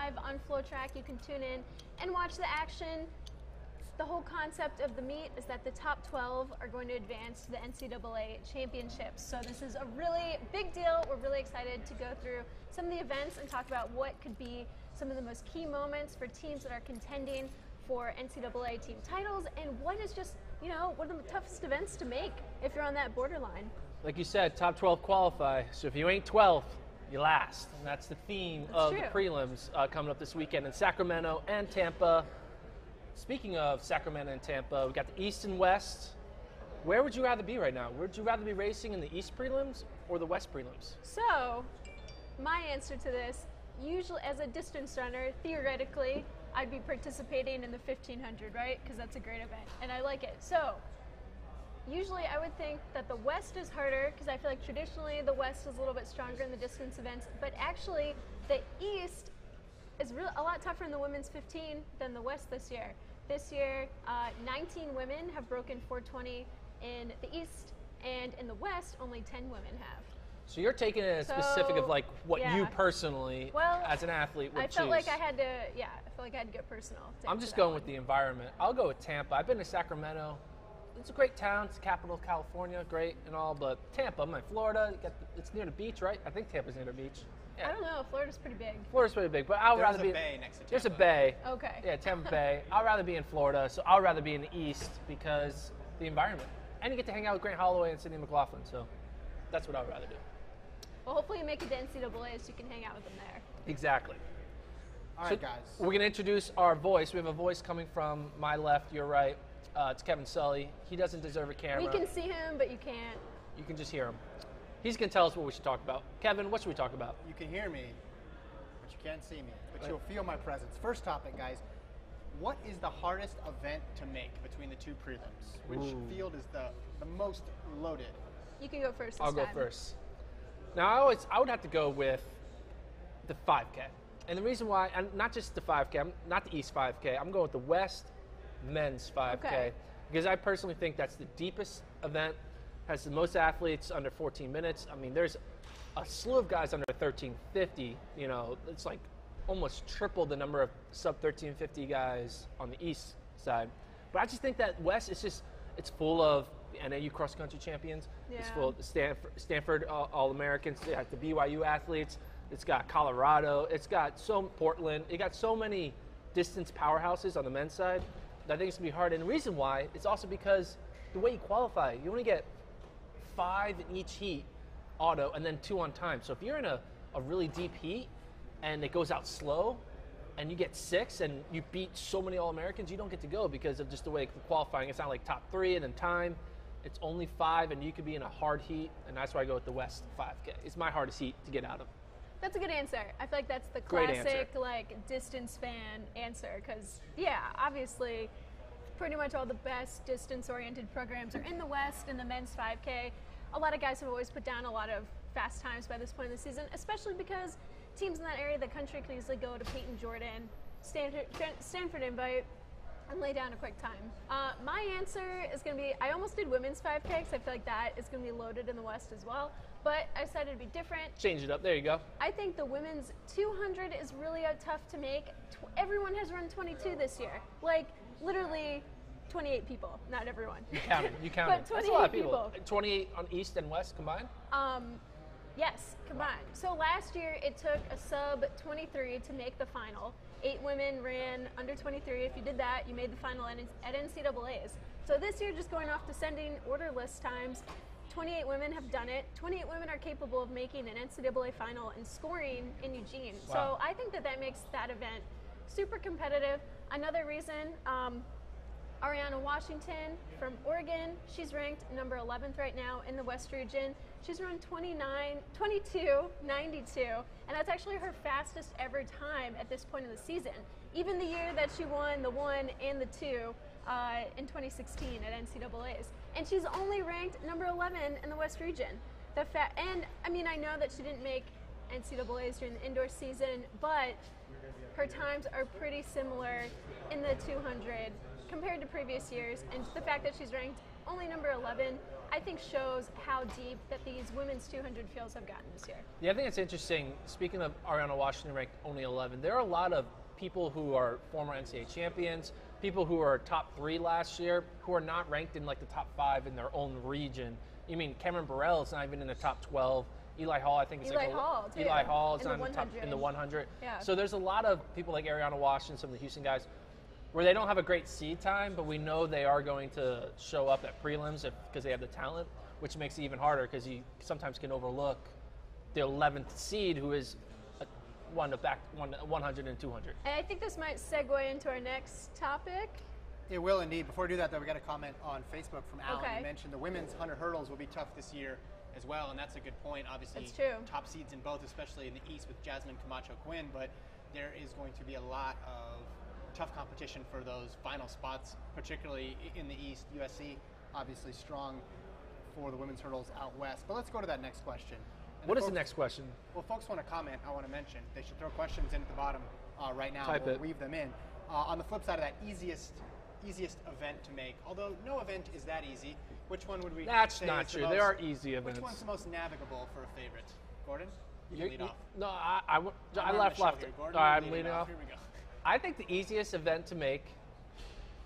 live on FloTrack. You can tune in and watch the action. The whole concept of the meet is that the top 12 are going to advance to the NCAA championships. So this is a really big deal. We're really excited to go through some of the events and talk about what could be some of the most key moments for teams that are contending for NCAA team titles, and what is just, one of the toughest events to make if you're on that borderline. Like you said, top 12 qualify. So if you ain't 12th, you last. And that's the theme of the prelims coming up this weekend in Sacramento and Tampa. Speaking of Sacramento and Tampa, we got the East and West. Where would you rather be right now? Would you rather be racing in the East prelims or the West prelims? So, my answer to this, usually as a distance runner, theoretically, I'd be participating in the 1500, right? Because that's a great event, and I like it. So, usually I would think that the West is harder, because I feel like traditionally the West is a little bit stronger in the distance events, but actually the East is a lot tougher in the women's 15 than the West this year. This year, 19 women have broken 420 in the East, and in the West, only 10 women have. So you're taking it as specific of like what you personally, as an athlete, would choose. I felt like I had to, get personal. I'm just going with the environment. I'll go with Tampa. I've been to Sacramento. It's a great town. It's the capital of California, great and all, but Tampa, I'm in Florida. It's near the beach, right? I think Tampa's near the beach. Yeah. I don't know. Florida's pretty big. Florida's pretty big, but I'd rather be. There's a bay next to Tampa. There's a bay. Okay. Yeah, Tampa Bay. I'd rather be in Florida, so I'd rather be in the East because the environment, and you get to hang out with Grant Holloway and Sydney McLaughlin. So that's what I'd rather do. Well, hopefully you make it to NCAA so you can hang out with them there. Exactly. All right, guys. We're going to introduce our voice. We have a voice coming from my left, your right. It's Kevin Sully. He doesn't deserve a camera. We can see him, but you can't. You can just hear him. He's going to tell us what we should talk about. Kevin, what should we talk about? You can hear me, but you can't see me. But you'll feel my presence. First topic, guys. What is the hardest event to make between the two prelims? Which field is the most loaded? You can go first this I'll time. go first. Now, I would have to go with the 5K. And the reason why, and not just the 5K, not the East 5K, I'm going with the West men's 5K. Okay. Because I personally think that's the deepest event, has the most athletes under 14 minutes. I mean, there's a slew of guys under 1350. It's like almost triple the number of sub 1350 guys on the East side. But I just think that West is it's full of NAU cross-country champions. Yeah. It's full of Stanford All-Americans. They have the BYU athletes. It's got Colorado. It's got Portland. It got so many distance powerhouses on the men's side that I think it's going to be hard. And the reason why, it's also because the way you qualify, you only get 5 in each heat auto and then 2 on time. So if you're in a really deep heat and it goes out slow and you get 6 and you beat so many All-Americans, you don't get to go because of just the way the qualifying. It's not like top 3 and then time. It's only 5, and you could be in a hard heat, and that's why I go with the West 5K. It's my hardest heat to get out of. That's a good answer. I feel like that's the classic, distance fan answer. Because, obviously, pretty much all the best distance-oriented programs are in the West in the men's 5K. A lot of guys have always put down a lot of fast times by this point in the season, especially because teams in that area of the country can easily go to Peyton Jordan, Stanford Invite, and lay down a quick time. My answer is going to be, I almost did women's 5K because I feel like that is going to be loaded in the West as well, but I decided to be different. Change it up. There you go. I think the women's 200 is really tough to make. Everyone has run 22 this year. Like, literally 28 people, not everyone. You counted. But 28 That's a lot of people. 28 on East and West combined? Yes, combined. So last year it took a sub 23 to make the final. 8 women ran under 23. If you did that, you made the final at NCAA's. So this year, just going off descending order list times, 28 women have done it. 28 women are capable of making an NCAA final and scoring in Eugene. Wow. So I think that makes that event super competitive. Another reason, Ariana Washington from Oregon, she's ranked number 11th right now in the West region. She's run 22.92, and that's actually her fastest ever time at this point in the season. Even the year that she won the 1 and the 2 in 2016 at NCAA's. And she's only ranked number 11 in the West region. And I mean, I know that she didn't make NCAA's during the indoor season, but her times are pretty similar in the 200 compared to previous years. And the fact that she's ranked only number 11, I think shows how deep that these women's 200 fields have gotten this year. Yeah, I think it's interesting. Speaking of Ariana Washington ranked only 11, there are a lot of people who are former NCAA champions, people who are top 3 last year, who are not ranked in like the top 5 in their own region. You mean Cameron Burrell is not even in the top 12. Eli Hall, I think, is Eli Hall, too. Eli Hall is In on the the top 100. in the 100. Yeah. So there's a lot of people like Ariana Washington, some of the Houston guys, where they don't have a great seed time, but we know they are going to show up at prelims because they have the talent, which makes it even harder because you sometimes can overlook the 11th seed who is 100 and 200. And I think this might segue into our next topic. It will indeed. Before we do that, though, we got a comment on Facebook from Alan. Okay. He mentioned the women's 100 hurdles will be tough this year as well, and that's a good point. Obviously, That's true. top seeds in both, especially in the East with Jasmine Camacho Quinn, but there is going to be a lot of tough competition for those final spots, particularly in the East. USC, obviously strong for the women's hurdles out west. But let's go to that next question. And What if is the folks- next question? Well, folks want to comment. I want to mention they should throw questions in at the bottom right now. Type We'll it. weave them in. On the flip side of that, easiest event to make. Although no event is that easy. Which one would we? That's say not is the true. most- There are easy events. Which one's the most navigable for a favorite? Gordon, you can lead off. No, I'm I running left the show left. here. All Gordon, right, you're I'm leading off. Here we go. I think the easiest event to make,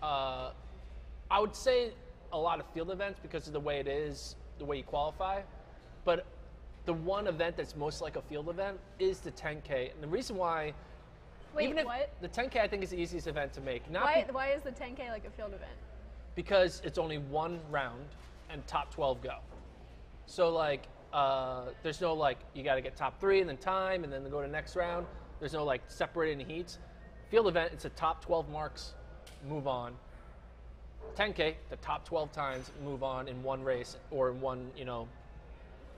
I would say a lot of field events because of the way it is, the way you qualify. But the one event that's most like a field event is the 10K. And the reason why, Wait, even if what? the 10K I think is the easiest event to make. Not Why is the 10K like a field event? because it's only one round and top 12 go. So like, there's no like, you got to get top 3 and then time and then go to the next round. There's no like separating heats. Field event, it's a top 12 marks, move on. 10K, the top 12 times, move on in one race or in one,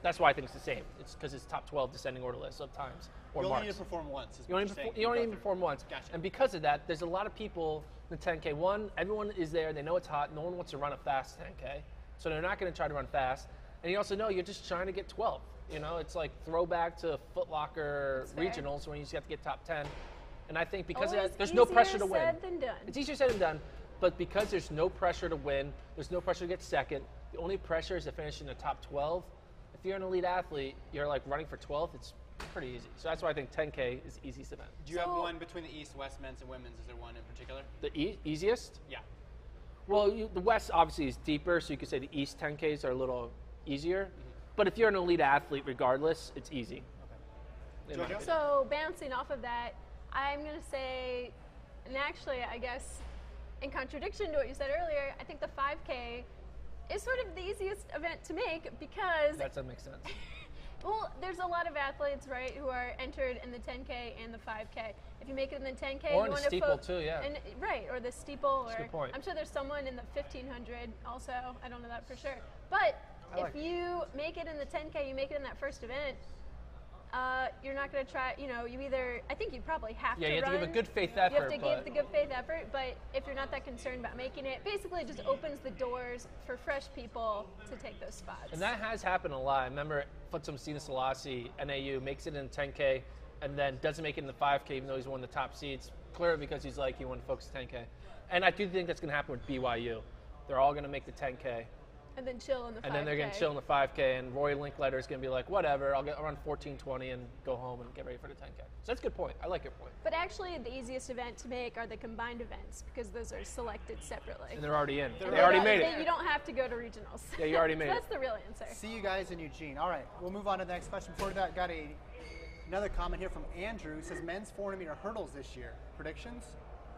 that's why I think it's the same. It's because it's top 12 descending order list of times or You marks. only need to perform once. Is You what only you're saying. you only go even through. perform once. Gotcha. And because of that, there's a lot of people in the 10K. One, everyone is there. They know it's hot. No one wants to run a fast 10K. So they're not going to try to run fast. And you also know you're just trying to get 12. It's like throwback to Foot Locker That's fair. regionals when you just have to get top 10. And I think because of Always that, there's no pressure to easier win. said than done. It's easier said than done. But because there's no pressure to win, there's no pressure to get second. The only pressure is to finish in the top 12. If you're an elite athlete, you're like running for 12th. It's pretty easy. So that's why I think 10K is the easiest event. Do you have So- one between the East, West, men's, and women's? Is there one in particular? The easiest? Yeah. Well, the West obviously is deeper, so you could say the East 10Ks are a little easier. But if you're an elite athlete, regardless, it's easy. In my Jojo? opinion. So bouncing off of that, I'm going to say, and actually I guess in contradiction to what you said earlier, I think the 5K is sort of the easiest event to make because, That doesn't make sense. well, there's a lot of athletes, right, who are entered in the 10K and the 5K. If you make it in the 10K, Or you in the want steeple, to too, yeah. And, right, or the steeple. That's a Or good point. I'm sure there's someone in the 1500 also. I don't know that for sure. But I like if you make it in the 10K, you make it in that first event, you're not going to try, you either, I think you probably have Yeah, to you have to run. give a good faith You have effort. to but give the good faith effort, but if you're not that concerned about making it, basically it just opens the doors for fresh people to take those spots. And that has happened a lot. I remember Futsum Sina Selassie, NAU, makes it in the 10K and then doesn't make it in the 5K even though he's one of the top seeds. Clearly because he's like, he wanted to focus 10K. And I do think that's going to happen with BYU. They're all going to make the 10K. and then chill in the 5K. And then they're going to chill in the 5K, and Roy Linkletter is going to be like, whatever, I'll run 14:20 and go home and get ready for the 10K. So that's a good point. I like your point. But actually, the easiest event to make are the combined events because those are selected separately. And they're already in. They're They already made You it. don't have to go to regionals. Yeah, you already made So it. that's the real answer. See you guys in Eugene. All right, we'll move on to the next question. Before that, got another comment here from Andrew. Who says men's 400-meter hurdles this year. Predictions?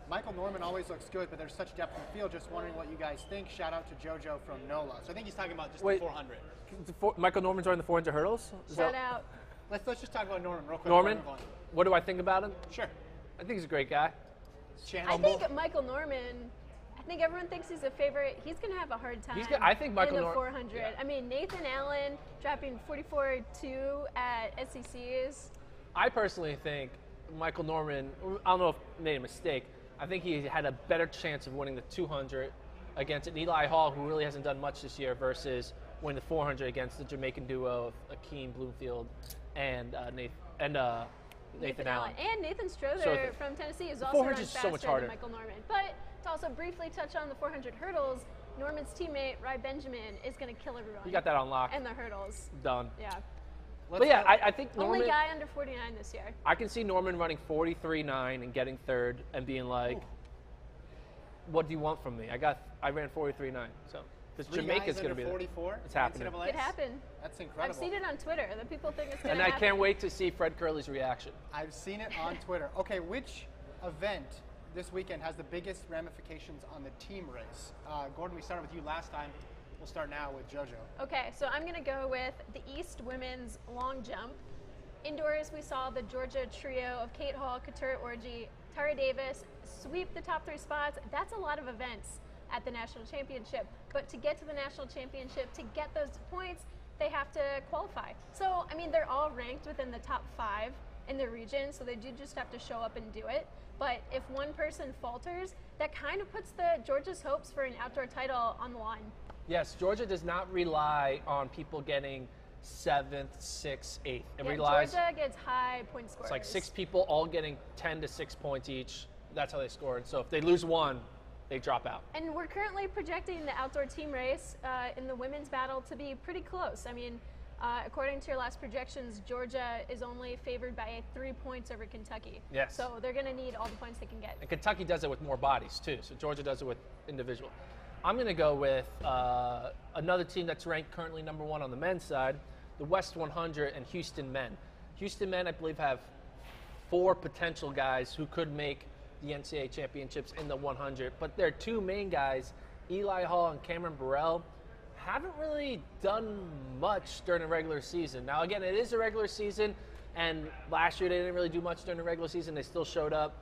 Michael Norman always looks good, but there's such depth in the field. Just wondering what you guys think. Shout out to Jojo from NOLA. So I think he's talking about just Wait. the 400. Michael Norman's running the 400 hurdles? Is Shout that- out. Let's just talk about Norman real quick. Norman, before we move what do I think about him? on. Sure. I think he's a great guy. I think Michael Norman, I think everyone thinks he's a favorite. He's going to have a hard time I think Michael in the Norman. 400. Yeah. I mean, Nathan Allen dropping 44.2 at SECs. I personally think Michael Norman, I don't know if he made a mistake, I think he had a better chance of winning the 200 against an Eli Hall, who really hasn't done much this year, versus winning the 400 against the Jamaican duo of Akeem Bloomfield and Nathan Allen. And Nathan Strother So from Tennessee is the also 400 run is so faster much than harder. Michael Norman. But to also briefly touch on the 400 hurdles, Norman's teammate, Rai Benjamin, is going to kill everyone. You got that on lock. And the hurdles. Done. Yeah. But yeah, I think Norman. Only guy under 49 this year. I can see Norman running 43.9 and getting third and being like, "What do you want from me? I ran 43.9." So because Jamaica's going to be 44. It's happening. NCAA? It happened. That's incredible. I've seen it on Twitter. The people think it's going And to I happen. can't wait to see Fred Curley's reaction. I've seen it on Twitter. Okay, which event this weekend has the biggest ramifications on the team race? Gordon, we started with you last time. We'll start now with Jojo. Okay, so I'm going to go with the East women's long jump. Indoors, we saw the Georgia trio of Kate Hall, Katura Orji, Tara Davis sweep the top 3 spots. That's a lot of events at the national championship. But to get to the national championship, to get those points, they have to qualify. So, I mean, they're all ranked within the top 5 in their region, so they do just have to show up and do it. But if one person falters, that kind of puts the Georgia's hopes for an outdoor title on the line. Yes, Georgia does not rely on people getting 7th, 6th, 8th. It Yeah, relies. Georgia gets high point scores. It's like 6 people all getting 10 to 6 points each. That's how they score. And so if they lose one, they drop out. And we're currently projecting the outdoor team race in the women's battle to be pretty close. I mean, according to your last projections, Georgia is only favored by 3 points over Kentucky. Yes. So they're going to need all the points they can get. And Kentucky does it with more bodies, too. So Georgia does it with individual. I'm going to go with another team that's ranked currently number 1 on the men's side, the West 100 and Houston men. Houston men, I believe, have 4 potential guys who could make the NCAA championships in the 100. But their 2 main guys, Eli Hall and Cameron Burrell, haven't really done much during the regular season. Now, again, it is a regular season, and last year they didn't really do much during the regular season. They still showed up.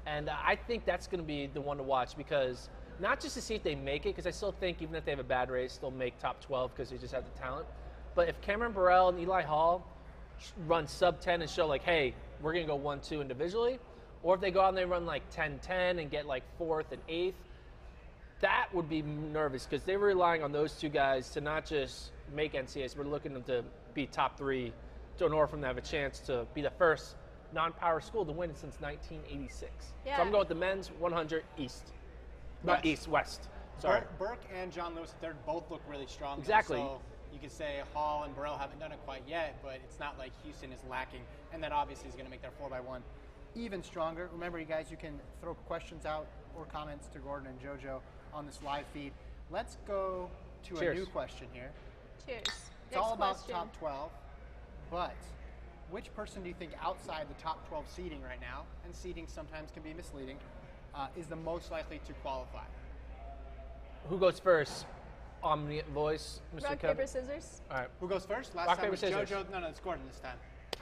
And I think that's going to be the one to watch, because not just to see if they make it, because I still think even if they have a bad race, they'll make top 12 because they just have the talent. But if Cameron Burrell and Eli Hall run sub 10 and show like, hey, we're going to go 1-2 individually, or if they go out and they run like 10-10 and get like 4th and 8th, that would be nervous, because they were relying on those 2 guys to not just make NCAAs, we're looking them to be top 3 in order for them to have a chance to be the first non-power school to win since 1986. Yeah. So I'm going with the men's 100 East. Not East, West. Sorry. Burke and John Lewis III both look really strong. Exactly. So you could say Hall and Burrell haven't done it quite yet, but it's not like Houston is lacking. And that obviously is going to make their 4x1 even stronger. Remember, you guys, you can throw questions out or comments to Gordon and Jojo on this live feed. Let's go to Cheers. a new question here. Cheers. It's all about top 12, but which person do you think outside the top 12 seeding right now, and seeding sometimes can be misleading, is the most likely to qualify? Who goes first? Omniate voice, Mr. Rock, Kevin. paper, scissors. All right. Who goes first? Last Rock, time paper, was scissors. Jojo. No, it's Gordon this time.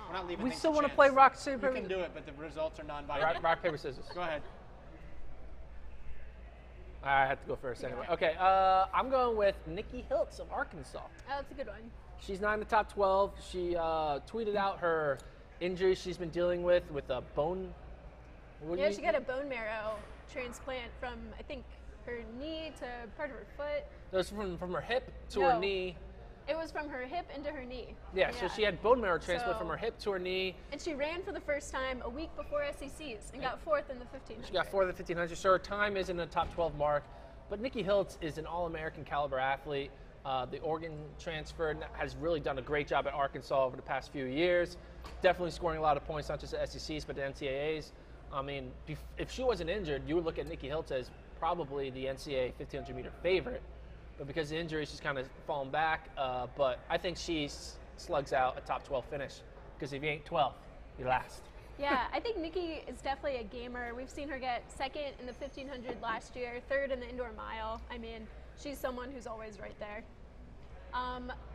We're not leaving We things still to want to chance. play rock, You paper. can do it, but the results are non-binary. Rock, paper, scissors. Go ahead. I have to go first anyway. Okay, I'm going with Nikki Hiltz of Arkansas. Oh, that's a good one. She's not in the top 12. She tweeted out her injury she's been dealing with a bone. Yeah, she got a bone marrow transplant from, I think, her knee to part of her foot. It was from her hip to No. her knee. It was from her hip into her knee. Yeah, so she had bone marrow transplant So- from her hip to her knee. And she ran for the first time a week before SECs and got 4th in the 1500. She got 4th in the 1500, so her time is in the top 12 mark. But Nikki Hiltz is an All-American caliber athlete. The Oregon transfer has really done a great job at Arkansas over the past few years. Definitely scoring a lot of points, not just at SECs, but the NCAAs. I mean, if she wasn't injured, you would look at Nikki Hiltz as probably the NCAA 1500-meter favorite. But because of the injury, she's kind of fallen back. But I think she slugs out a top 12 finish, because if you ain't 12, you last. Yeah, I think Nikki is definitely a gamer. We've seen her get 2nd in the 1500 last year, 3rd in the indoor mile. I mean, she's someone who's always right there.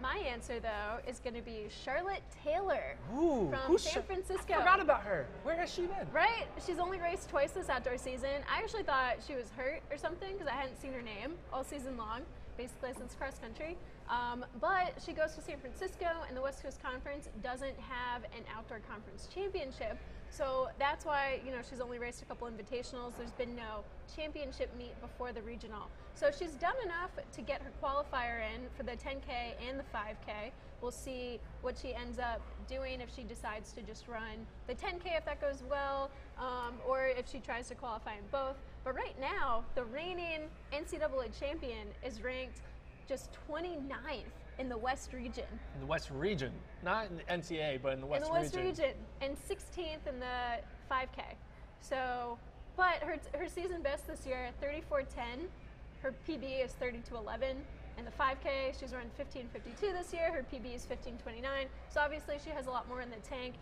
My answer, though, is going to be Charlotte Taylor from San Francisco. Forgot about her. Where has she been? Right? She's only raced twice this outdoor season. I actually thought she was hurt or something because I hadn't seen her name all season long, basically since cross country. But she goes to San Francisco, and the West Coast Conference doesn't have an outdoor conference championship. So that's why, she's only raced a couple invitationals. There's been no championship meet before the regional. So she's done enough to get her qualifier in for the 10K and the 5K. We'll see what she ends up doing if she decides to just run the 10K if that goes well, or if she tries to qualify in both. But right now, the reigning NCAA champion is ranked just 29th in the West region. In the West region, not in the NCAA, but in the West region. In the West region, and 16th in the 5K. So, but her season best this year, 34:10. Her PB is 32:11. In the 5K, she's run 15:52 this year. Her PB is 15:29. So obviously, she has a lot more in the tank.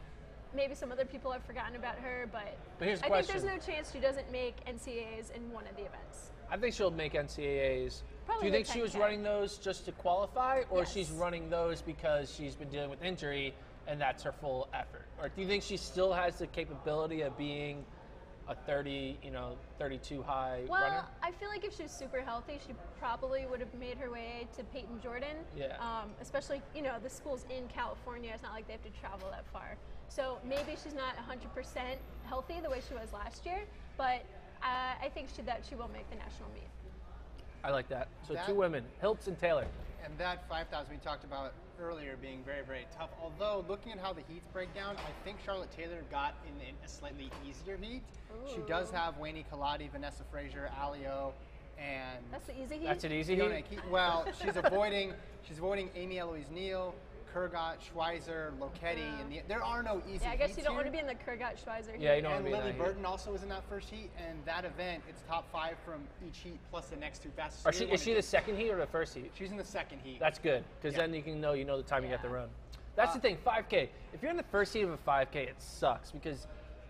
Maybe some other people have forgotten about her, but here's the I question. think there's no chance she doesn't make NCAAs in one of the events. I think she'll make NCAAs. Probably Do you the think she was 10K. running those just to qualify, or Yes. she's running those because she's been dealing with injury and that's her full effort? Or do you think she still has the capability of being a 32 high Well, runner? I feel like if she was super healthy, she probably would have made her way to Peyton Jordan. Yeah. Especially, the school's in California. It's not like they have to travel that far. So maybe she's not 100% healthy the way she was last year, but I think that she will make the national meet. I like that. So That- two women, Hiltz and Taylor. And that 5,000 we talked about earlier being very, very tough. Although, looking at how the heats break down, I think Charlotte Taylor got in a slightly easier heat. She does have Wayne Kaladi, Vanessa Frazier, Alio, and That's the easy heat. That's an easy Fiona heat. Keaton. Well, she's avoiding Amy Eloise Neal, Kurgat, Schweizer, Loketti, and there are no easy Yeah, I guess heats you don't here. want to be in the Kurgat Schweizer heat. Yeah, you don't And wanna be in Lily that heat. Burton also was in that first heat, and that event, it's top 5 from each heat plus the next two fastest. Is she the second heat or the first heat? She's in the second heat. That's good, because Yeah. then you can know the time you have to Yeah. run. That's the thing, 5K. If you're in the first heat of a 5K, it sucks because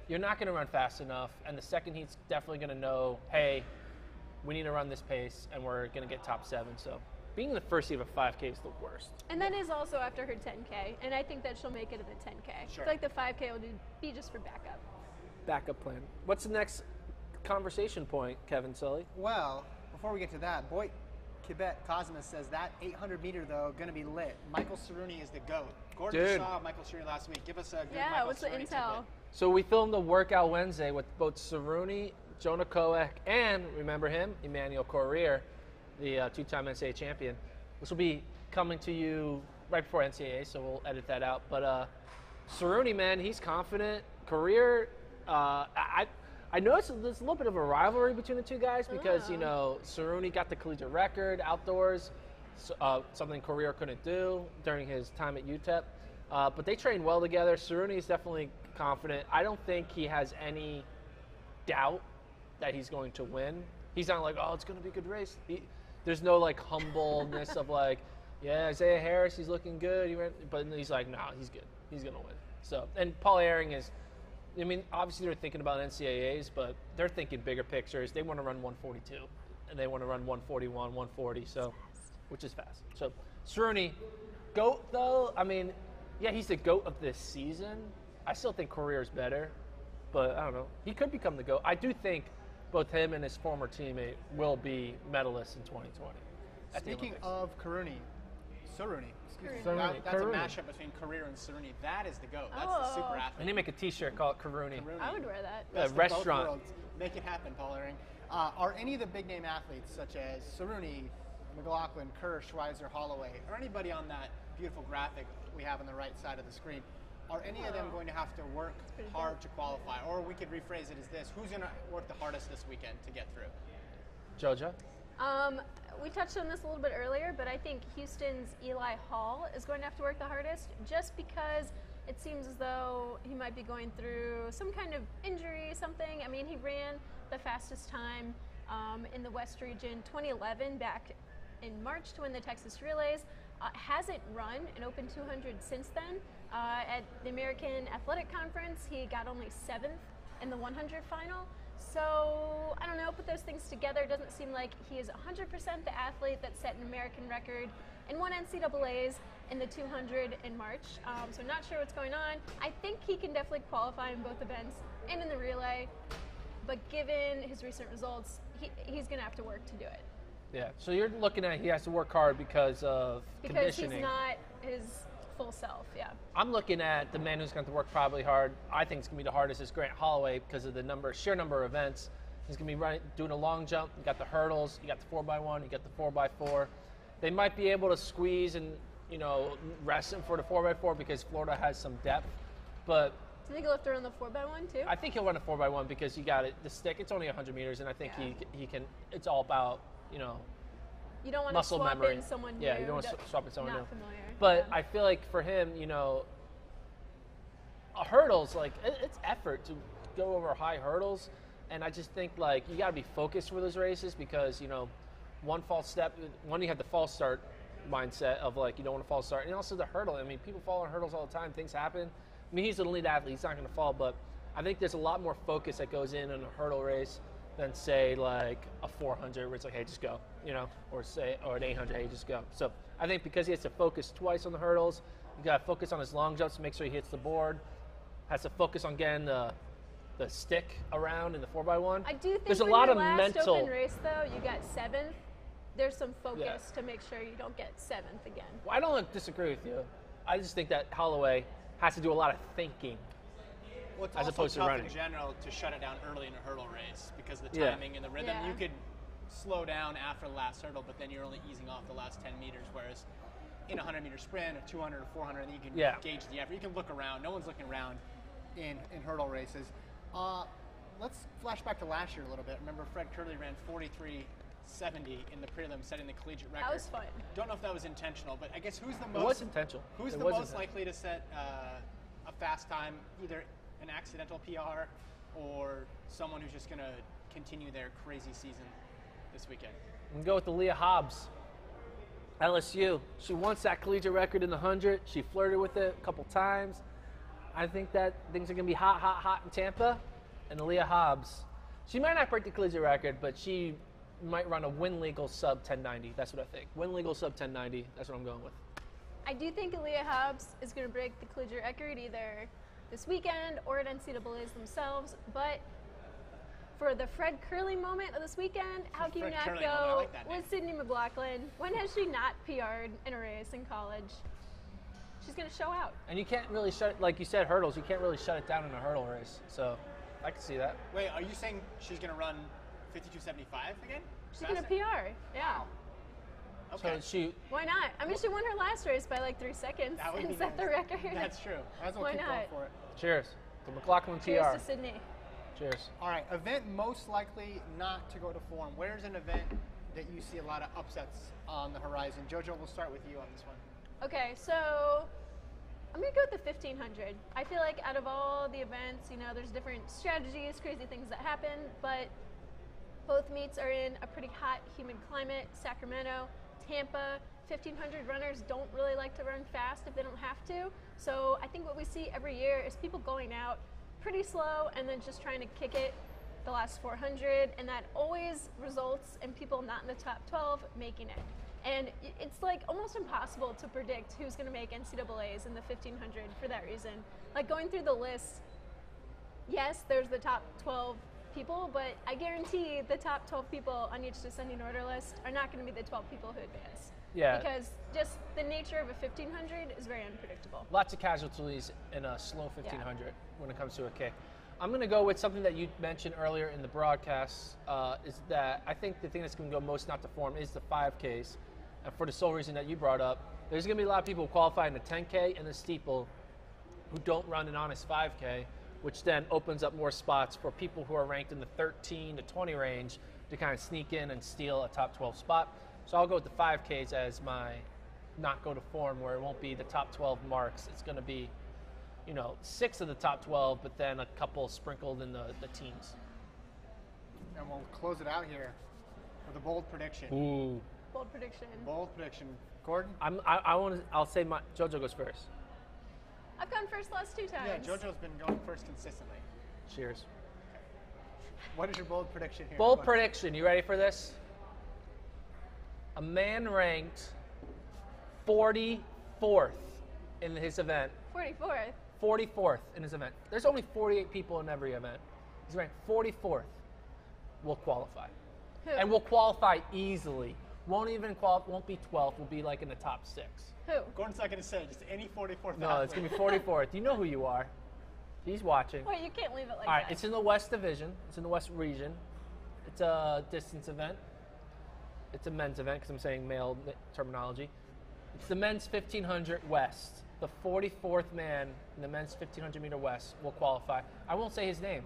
you're not going to run fast enough, and the second heat's definitely going to know, hey, we need to run this pace, and we're going to get top 7. So being in the first heat of a 5K is the worst. And that is also after her 10K, and I think that she'll make it in the 10K. Sure. I feel like the 5K will be just for backup. Backup plan. What's the next conversation point, Kevin Sully? Well, before we get to that, boy, Quebec Cosmos says that 800 meter though going to be lit. Michael Cerrone is the GOAT. Gordon Dude. saw Michael Cerrone last week. Give us a good Yeah, Michael what's the Cerrone intel? tidbit. So we filmed a workout Wednesday with both Cerrone, Jonah Koech, and remember him, Emmanuel Corrier, the two-time NCAA champion. This will be coming to you right before NCAA, so we'll edit that out. But Cerrone, man, he's confident. Corrier, I noticed there's a little bit of a rivalry between the two guys because, Cerrone got the collegiate record outdoors, something Corrier couldn't do during his time at UTEP. But they train well together. Cerrone is definitely confident. I don't think he has any doubt that he's going to win. He's not like, oh, it's going to be a good race. There's no humbleness of yeah, Isaiah Harris, he's looking good. But he's like, no, he's good. He's going to win. So, and Paul Ehring is, obviously they're thinking about NCAAs, but they're thinking bigger pictures. They want to run 142, and they want to run 141, 140, so, which is fast. So, Cerrone, GOAT though, yeah, he's the GOAT of this season. I still think Corrier's better, but I don't know. He could become the GOAT. I do think both him and his former teammate will be medalists in 2020. at the Speaking Olympics. of Cerrone, excuse me. Cerrone. That's a Cerrone. mashup between Corrier and Cerrone. That is the GOAT. That's the super I athlete. need to make a T-shirt called Karuni. Cerrone. I would wear that. Best of both restaurant. worlds. Make it happen, Paul Ehring. Are any of the big name athletes, such as Cerrone, McLaughlin, Kerr, Schweizer, Holloway, or anybody on that beautiful graphic we have on the right side of the screen, are any of them going to have to work pretty hard to qualify? Or we could rephrase it as this: who's going to work the hardest this weekend to get through? Jojo? We touched on this a little bit earlier, but I think Houston's Eli Hall is going to have to work the hardest just because it seems as though he might be going through some kind of injury, something. I mean, he ran the fastest time in the West region 2011 back in March to win the Texas Relays. Hasn't run an Open 200 since then. At the American Athletic Conference, he got only 7th in the 100 final. So, I don't know, put those things together. It doesn't seem like he is 100% the athlete that set an American record and won NCAAs in the 200 in March. So, not sure what's going on. I think he can definitely qualify in both events and in the relay. But given his recent results, he's going to have to work to do it. Yeah. So you're looking at he has to work hard because of Because conditioning. he's not his full self. Yeah. I'm looking at the man who's going to work probably hard. I think it's going to be the hardest is Grant Holloway because of the sheer number of events. He's going to be doing a long jump. You got the hurdles. You got the 4x1. You got the 4x4. They might be able to squeeze and rest him for the 4x4 because Florida has some depth. But do you think he'll have to run the 4x1 too? I think he'll run a 4x1 because you got it. The stick. It's only 100 meters, and I think he can. It's all about You don't want muscle to swap memory. in someone new. Yeah, you don't want to swap in someone new. Not familiar. But I feel like for him, a hurdles, like, it's effort to go over high hurdles. And I just think, like, you got to be focused for those races because, one false step, you have the false start mindset of, like, you don't want to false start. And also the hurdle. I mean, people fall on hurdles all the time. Things happen. I mean, he's an elite athlete. He's not going to fall. But I think there's a lot more focus that goes in a hurdle race than, say, like a 400 where it's like, hey, just go, or an 800, hey, just go. So I think because he has to focus twice on the hurdles, you got to focus on his long jumps to make sure he hits the board, has to focus on getting the stick around in the 4x1. I do think there's a for lot your of last mental open race, though, you got 7th. There's some focus to make sure you don't get 7th again. Well, I don't disagree with you. I just think that Holloway has to do a lot of thinking. Well, it's as also opposed to tough running. in general to shut it down early in a hurdle race because the timing and the rhythm. Yeah. You could slow down after the last hurdle, but then you're only easing off the last 10 meters, whereas in a 100-meter sprint, a 200 or 400, you can gauge the effort. You can look around. No one's looking around in hurdle races. Let's flash back to last year a little bit. Remember Fred Curley ran 43.70 in the prelims, setting the collegiate record. That was fun. Don't know if that was intentional, but I guess who's the most... It was intentional. Who's the most likely to set a fast time, either an accidental PR or someone who's just going to continue their crazy season this weekend? I'm going to go with the Leah Hobbs. LSU. She once that collegiate record in the 100. She flirted with it a couple times. I think that things are going to be hot in Tampa. And Leah Hobbs, she might not break the collegiate record, but she might run a win legal sub 1090. That's what I think. Win legal sub 1090. That's what I'm going with. I do think Aaliyah Hobbs is going to break the collegiate record either this weekend or at NCAA's themselves. But for the Fred Curley moment of this weekend, how can you not go with Sydney McLaughlin? When has she not PR'd in a race in college? She's going to show out. And you can't really like you said, hurdles. You can't really shut it down in a hurdle race. So I can see that. Wait, are you saying she's going to run 52.75 again? She's going to PR. Yeah. Okay. So why not? I mean, she won her last race by like 3 seconds and set the record. That's true. Why not? Going for it. Cheers. The McLaughlin Cheers PR. to Sydney. Cheers. All right, event most likely not to go to form. Where's an event that you see a lot of upsets on the horizon? Jojo, we'll start with you on this one. Okay, so I'm going to go with the 1500. I feel like out of all the events, there's different strategies, crazy things that happen, but both meets are in a pretty hot, humid climate. Sacramento, Tampa, 1500 runners don't really like to run fast if they don't have to. So I think what we see every year is people going out pretty slow and then just trying to kick it the last 400, and that always results in people not in the top 12 making it. And it's like almost impossible to predict who's going to make NCAAs in the 1500 for that reason. Like going through the list, yes, there's the top 12 people, but I guarantee the top 12 people on each descending order list are not going to be the 12 people who advance. Yeah. Because just the nature of a 1500 is very unpredictable. Lots of casualties in a slow 1500 when it comes to a kick. I'm going to go with something that you mentioned earlier in the broadcast, is that I think the thing that's going to go most not to form is the 5Ks. And for the sole reason that you brought up, there's going to be a lot of people who qualify in the 10K and the steeple who don't run an honest 5K, which then opens up more spots for people who are ranked in the 13 to 20 range to kind of sneak in and steal a top 12 spot. So I'll go with the 5Ks as my not go to form, where it won't be the top 12 marks. It's going to be, 6 of the top 12, but then a couple sprinkled in the teens. And we'll close it out here with a bold prediction. Ooh. Bold prediction. Bold prediction. Gordon? I'll say Jojo goes first. I've gone first last 2 times. Yeah, Jojo's been going first consistently. Cheers. What is your bold prediction here? Bold prediction. You ready for this? A man ranked 44th in his event. 44th. 44th in his event. There's only 48 people in every event. He's ranked 44th. Will qualify. Who? And will qualify easily. won't be 12th. Will be like in the top 6. Who? Gordon's not going to say, just any 44th No, it's going to be 44th. You know who you are. He's watching. Wait, you can't leave it like All right, that. it's in the West Division. It's in the West region. It's a distance event. It's a men's event because I'm saying male terminology. It's the men's 1500 West. The 44th man in the men's 1500 meter West will qualify. I won't say his name.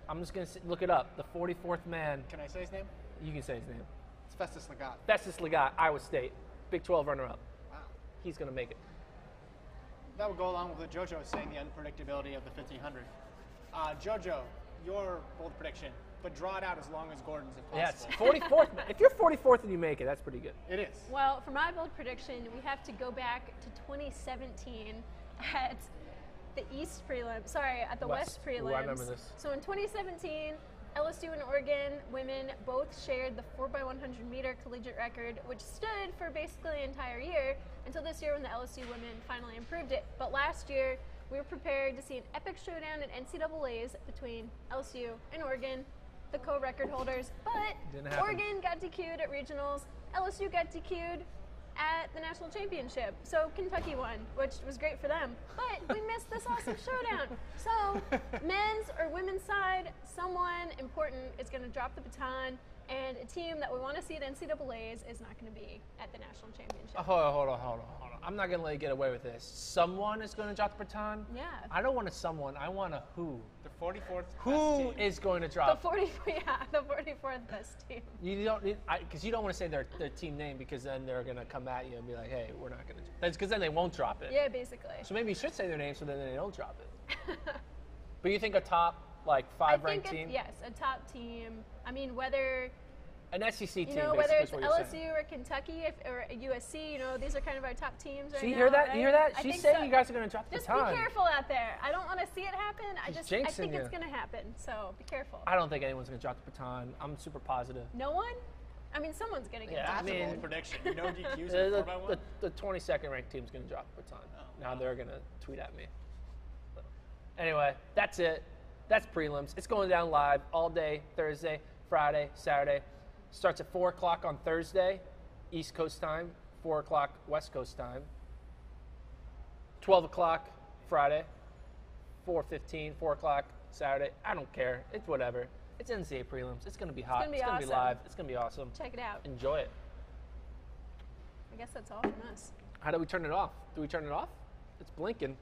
I'm just going to look it up. The 44th man. Can I say his name? You can say his name. It's Festus Legat. Festus Legat, Iowa State. Big 12 runner-up. Wow. He's going to make it. That would go along with what Jojo was saying, the unpredictability of the 1500. Jojo, your bold prediction, but draw it out as long as Gordon's if possible. Yes, 44th. If you're 44th and you make it, that's pretty good. It is. Well, for my bold prediction, we have to go back to 2017 at the East Prelim. Sorry, at the West Prelims. Ooh, I remember this. So in 2017, LSU and Oregon women both shared the 4x100 meter collegiate record, which stood for basically the entire year until this year when the LSU women finally improved it. But last year, we were prepared to see an epic showdown at NCAA's between LSU and Oregon, the co-record holders. Didn't But happen. Oregon got DQ'd at regionals. LSU got DQ'd at the national championship. So Kentucky won, which was great for them. But we missed this awesome showdown. So men's or women's side, someone important is going to drop the baton, and a team that we want to see at NCAA's is not going to be at the national championship. Hold on. I'm not going to let you get away with this. Someone is going to drop the baton? Yeah. I don't want a someone. I want a who. The 44th Who best team. is going to The drop? 44th best team. You don't because you don't want to say their team name because then they're going to come at you and be like, hey, we're not going to. That's because then they won't drop it. Yeah, basically. So maybe you should say their name so then they don't drop it. But you think a top like I 5 think ranked team? yes, a top team. I mean, whether An SEC team. you know whether basically, it's is what you're saying. LSU or Kentucky or USC, you know these are kind of our top teams right See, you now. hear that? right? You hear that? I She's think saying so. you guys are going to drop the Just baton. be careful out there. I don't want to see it happen. I She's think jinxing it's you. going to happen. So be careful. I don't think anyone's going to drop the baton. I'm super positive. No one? I mean, someone's going to get Yeah, it. That's I a mean- bold prediction. No DQs in The, 4x1? the 22nd ranked team's going to drop the baton. Oh, Now wow. they're going to tweet at me. So, anyway, that's it. That's prelims. It's going down live all day, Thursday, Friday, Saturday. Starts at 4 o'clock on Thursday, East Coast time, 4 o'clock West Coast time. 12 o'clock Friday, 4:15, 4 o'clock Saturday. I don't care. It's whatever. It's NCAA prelims. It's going to be hot. gonna be It's going to be awesome. live. It's going to be awesome. Check it out. Enjoy it. I guess that's all from us. How do we turn it off? Do we turn it off? It's blinking.